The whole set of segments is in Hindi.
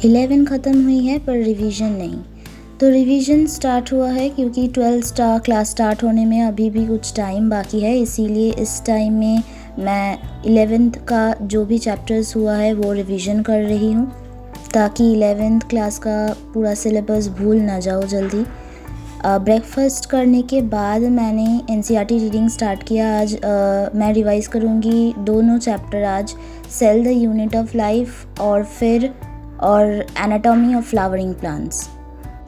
11 ख़त्म हुई है पर रिवीजन नहीं। तो रिवीजन स्टार्ट हुआ है क्योंकि 12 क्लास स्टार्ट होने में अभी भी कुछ टाइम बाकी है, इसीलिए इस टाइम में मैं 11th का जो भी चैप्टर्स हुआ है वो रिवीजन कर रही हूँ ताकि 11th क्लास का पूरा सिलेबस भूल ना जाओ जल्दी। ब्रेकफास्ट करने के बाद मैंने एनसीईआरटी रीडिंग स्टार्ट किया। आज मैं रिवाइज़ करूँगी दोनों चैप्टर आज, cell the unit of life और एनाटॉमी ऑफ फ्लावरिंग प्लांट्स।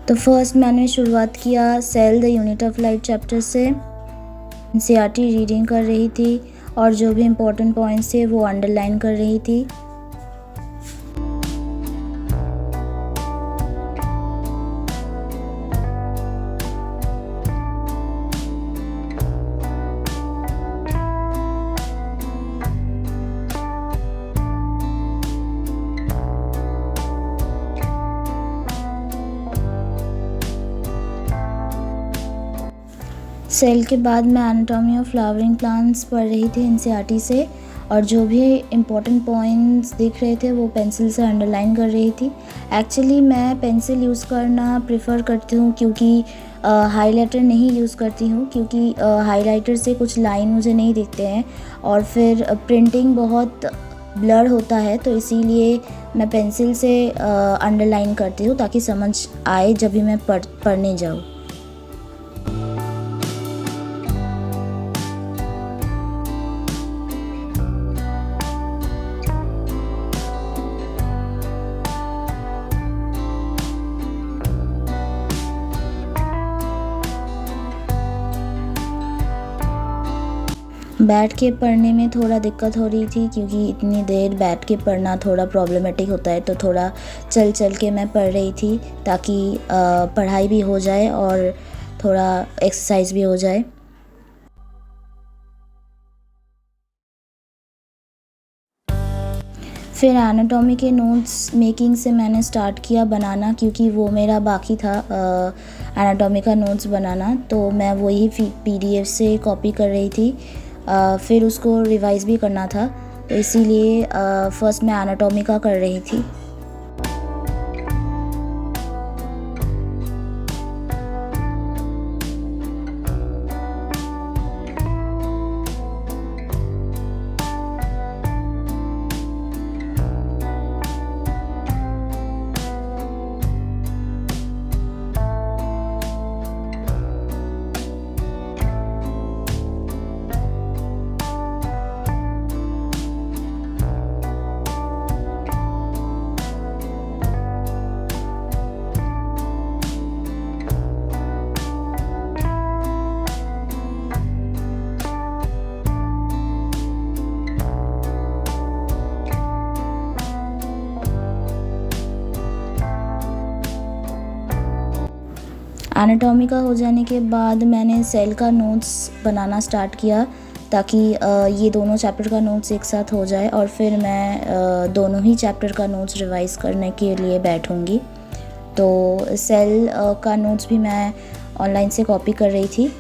तो फर्स्ट मैंने शुरुआत किया cell the unit of life chapter से। एनसीईआरटी रीडिंग कर रही थी और जो भी इम्पोर्टेंट पॉइंट्स थे वो अंडरलाइन कर रही थी। सेल के बाद मैं एनाटॉमी ऑफ फ्लावरिंग प्लांट्स पढ़ रही थी एनसीईआरटी से, और जो भी इम्पोर्टेंट पॉइंट्स दिख रहे थे वो पेंसिल से अंडरलाइन कर रही थी। एक्चुअली मैं पेंसिल यूज़ करना प्रेफर करती हूँ क्योंकि हाइलाइटर नहीं यूज़ करती हूँ, क्योंकि हाइलाइटर से कुछ लाइन मुझे नहीं दिखते हैं और फिर प्रिंटिंग बहुत ब्लर होता है, तो इसीलिए मैं पेंसिल से अंडरलाइन करती हूँ ताकि समझ आए जब भी मैं पढ़ने जाऊँ। बैठ के पढ़ने में थोड़ा दिक्कत हो रही थी क्योंकि इतनी देर बैठ के पढ़ना थोड़ा प्रॉब्लमेटिक होता है, तो थोड़ा चल चल के मैं पढ़ रही थी ताकि पढ़ाई भी हो जाए और थोड़ा एक्सरसाइज भी हो जाए। फिर एनाटॉमी के नोट्स मेकिंग से मैंने स्टार्ट किया बनाना, क्योंकि वो मेरा बाकी था एनाटॉमी का नोट्स बनाना, तो मैं वही पीडीएफ से कॉपी कर रही थी। फिर उसको रिवाइज़ भी करना था, तो इसीलिए फ़र्स्ट मैं एनाटॉमी का कर रही थी। एनाटॉमी का हो जाने के बाद मैंने सेल का नोट्स बनाना स्टार्ट किया ताकि ये दोनों चैप्टर का नोट्स एक साथ हो जाए, और फिर मैं दोनों ही चैप्टर का नोट्स रिवाइज़ करने के लिए बैठूँगी। तो सेल का नोट्स भी मैं ऑनलाइन से कॉपी कर रही थी।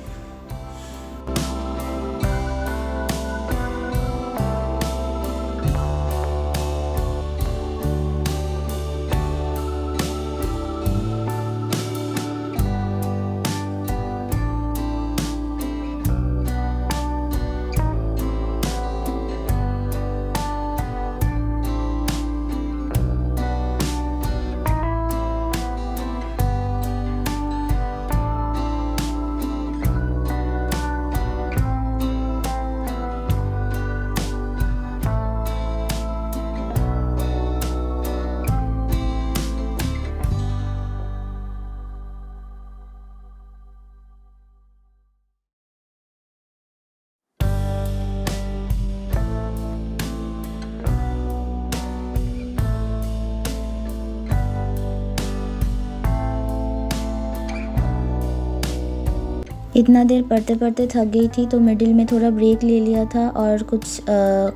इतना देर पढ़ते पढ़ते थक गई थी, तो मिडिल में थोड़ा ब्रेक ले लिया था और कुछ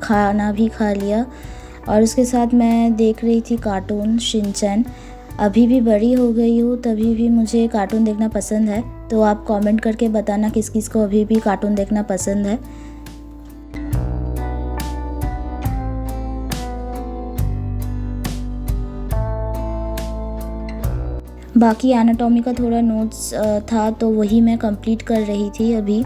खाना भी खा लिया, और उसके साथ मैं देख रही थी कार्टून शिनचैन। अभी भी बड़ी हो गई हूँ तभी भी मुझे कार्टून देखना पसंद है, तो आप कमेंट करके बताना किस किस को अभी भी कार्टून देखना पसंद है। बाकी एनाटॉमी का थोड़ा नोट्स था तो वही मैं कंप्लीट कर रही थी अभी।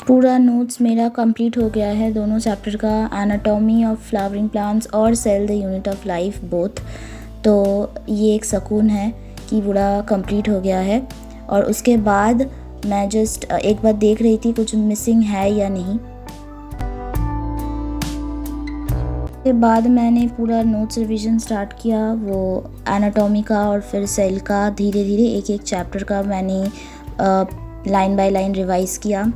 पूरा नोट्स मेरा कंप्लीट हो गया है दोनों चैप्टर का, एनाटॉमी ऑफ फ्लावरिंग प्लांट्स और cell the unit of life both. तो ये एक सुकून है कि पूरा कंप्लीट हो गया है। और उसके बाद मैं जस्ट एक बार देख रही थी कुछ मिसिंग है या नहीं। उसके बाद मैंने पूरा नोट्स रिवीजन स्टार्ट किया, वो एनाटॉमी का और फिर सेल का। धीरे धीरे एक एक चैप्टर का मैंने लाइन बाय लाइन रिवाइज़ किया।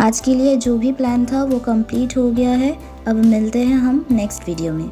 आज के लिए जो भी प्लान था वो कंप्लीट हो गया है। अब मिलते हैं हम नेक्स्ट वीडियो में।